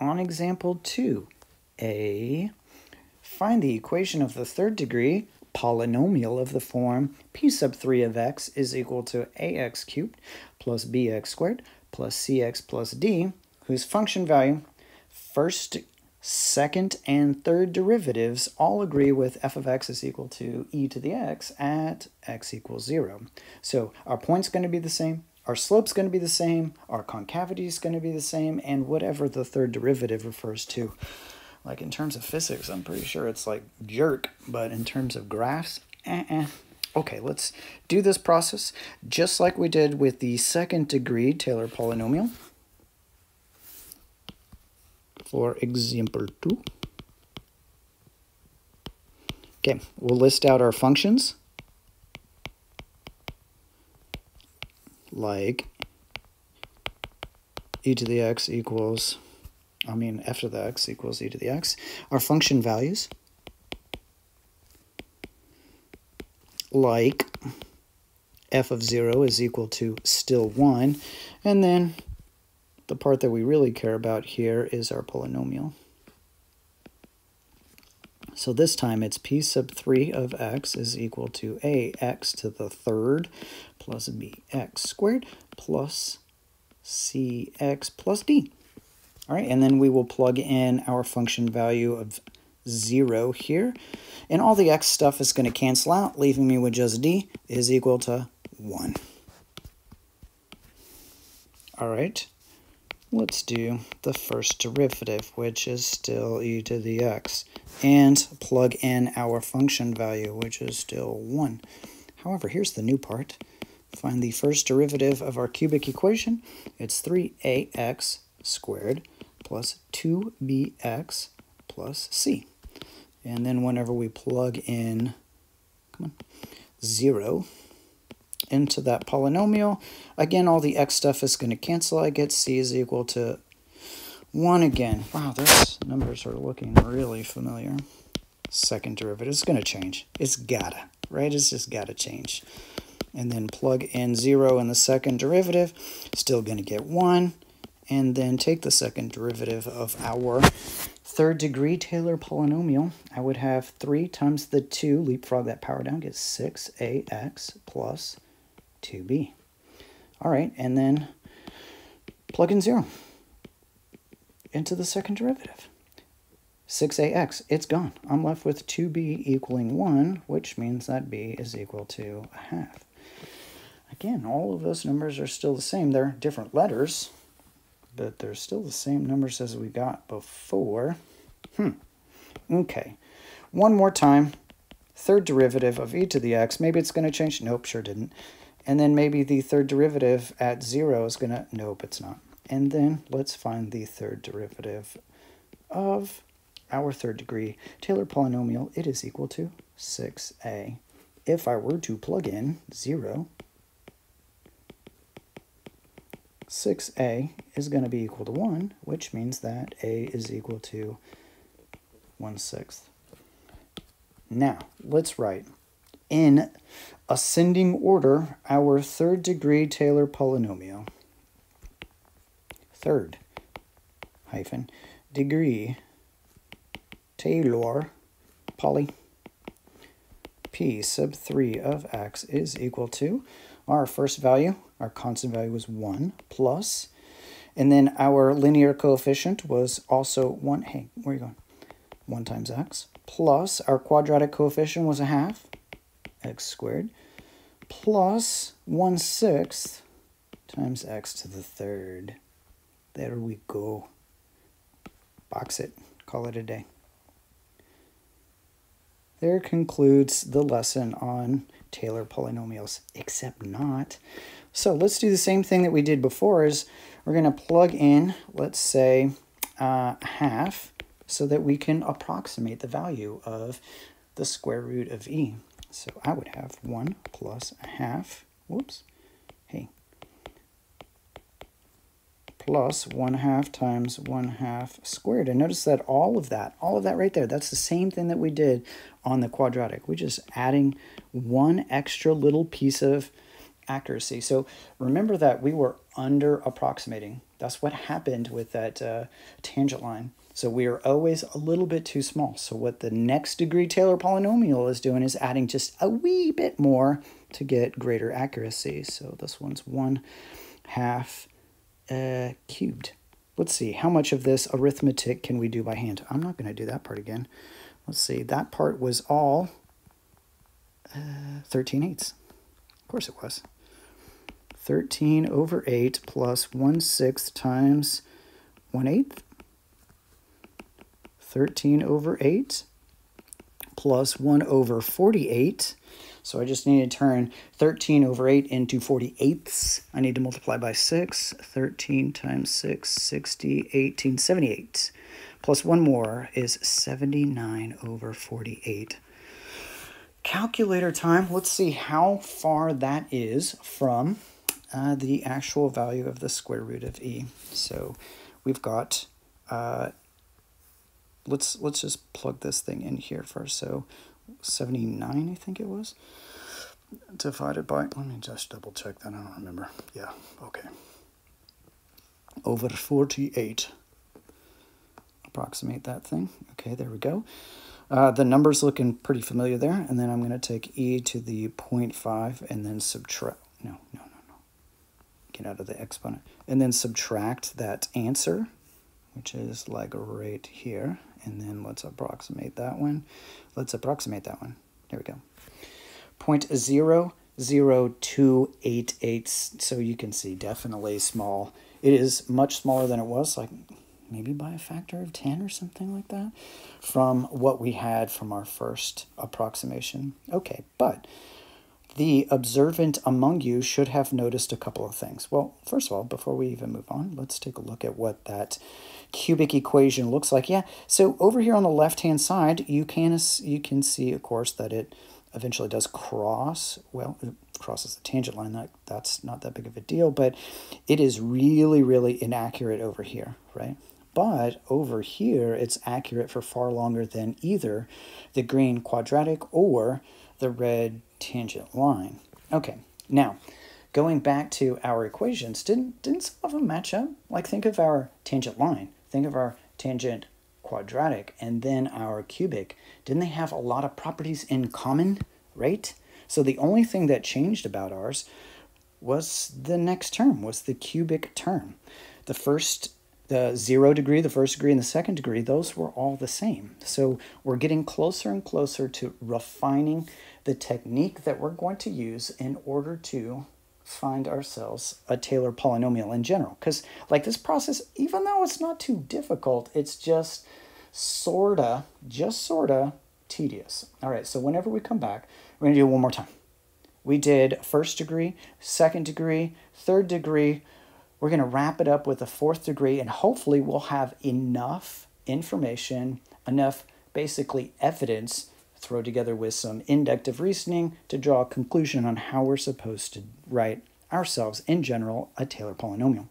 on example 2a, find the equation of the third degree polynomial of the form p sub 3 of x is equal to ax cubed plus bx squared plus cx plus d, whose function value, first, second, and third derivatives all agree with f of x is equal to e to the x at x equals 0. So our point's going to be the same, our slope's going to be the same, our concavity is going to be the same, and whatever the third derivative refers to. Like in terms of physics, I'm pretty sure it's like jerk, but in terms of graphs, Okay, let's do this process just like we did with the second degree Taylor polynomial. For example 2. Okay, we'll list out our functions. Like e to the x equals, f to the x equals e to the x. Our function values, like f of 0 is equal to still 1. And then the part that we really care about here is our polynomial. So this time it's p sub 3 of x is equal to ax to the third plus bx squared plus cx plus d. All right, and then we will plug in our function value of 0 here. And all the x stuff is going to cancel out, leaving me with just d is equal to 1. All right, let's do the first derivative, which is still e to the x, and plug in our function value, which is still 1. However, here's the new part. Find the first derivative of our cubic equation. It's 3ax squared plus 2bx plus c. And then whenever we plug in 0 into that polynomial, again, all the x stuff is going to cancel. I get c is equal to 1 again. Wow, those numbers are looking really familiar. Second derivative is going to change. It's gotta, right? It's just gotta change. And then plug in 0 in the second derivative, still going to get 1. And then take the second derivative of our third degree Taylor polynomial. I would have 3 times the 2, leapfrog that power down, get 6ax plus 2b. All right, and then plug in 0 into the second derivative. 6ax, it's gone. I'm left with 2b equaling 1, which means that b is equal to a half. Again, all of those numbers are still the same. They're different letters, but they're still the same numbers as we got before. Okay, one more time. Third derivative of e to the x. Maybe it's going to change. Nope, sure didn't. And then maybe the third derivative at 0 is going to... Nope, it's not. And then let's find the third derivative of our third degree Taylor polynomial. It is equal to 6a. If I were to plug in 0, 6a is going to be equal to 1, which means that a is equal to 1/6. Now, let's write in ascending order our third degree Taylor polynomial. Third hyphen degree Taylor poly p sub 3 of x is equal to our first value, our constant value was 1 plus, and then our linear coefficient was also 1. Hey, where are you going? 1 times x plus our quadratic coefficient was a half, x squared, plus 1/6 times x to the third. There we go. Box it. Call it a day. There concludes the lesson on Taylor polynomials, except not. So let's do the same thing that we did before. Is we're going to plug in, let's say, half, so that we can approximate the value of the square root of e. So I would have 1 plus a half, whoops, hey, plus 1/2 times 1/2 squared. And notice that all of that right there, that's the same thing that we did on the quadratic. We're just adding one extra little piece of accuracy. So remember that we were under approximating. That's what happened with that tangent line. So we are always a little bit too small. So what the next degree Taylor polynomial is doing is adding just a wee bit more to get greater accuracy. So this one's 1/2 cubed. Let's see, how much of this arithmetic can we do by hand? I'm not going to do that part again. Let's see, that part was all 13/8. Of course it was. 13/8 plus 1/6 times 1/8. 13/8 plus 1/48. So I just need to turn 13/8 into 48ths. I need to multiply by 6. 13 times 6, 60, 18, 78. Plus one more is 79/48. Calculator time. Let's see how far that is from the actual value of the square root of e. So we've got, let's just plug this thing in here first. So 79, I think it was, divided by, let me just double check that, I don't remember. Yeah, okay. Over 48. Approximate that thing. Okay, there we go. The number's looking pretty familiar there, and then I'm going to take e to the 0.5 and then subtract, no. Get out of the exponent. And then subtract that answer, which is like right here. And then let's approximate that one. Let's approximate that one. There we go. 0.00288. So you can see definitely small. It is much smaller than it was, like maybe by a factor of 10 or something like that, from what we had from our first approximation. Okay, but the observant among you should have noticed a couple of things. Well, first of all, before we even move on, let's take a look at what that cubic equation looks like. Yeah, so over here on the left-hand side, you can see, of course, that it eventually does cross. Well, it crosses the tangent line. That's not that big of a deal, but it is really, really inaccurate over here, right? But over here, it's accurate for far longer than either the green quadratic or the red tangent line. Okay, now going back to our equations, didn't some of them match up? Like think of our tangent line, think of our tangent quadratic, and then our cubic. Didn't they have a lot of properties in common, right? So the only thing that changed about ours was the next term, was the cubic term. The 0 degree, the first degree, and the second degree, those were all the same. So we're getting closer and closer to refining the technique that we're going to use in order to find ourselves a Taylor polynomial in general. Because like this process, even though it's not too difficult, it's just sorta tedious. All right, so whenever we come back, we're going to do it one more time. We did first degree, second degree, third degree. We're going to wrap it up with a fourth degree, and hopefully we'll have enough information, enough basically evidence, throw together with some inductive reasoning to draw a conclusion on how we're supposed to write ourselves in general a Taylor polynomial.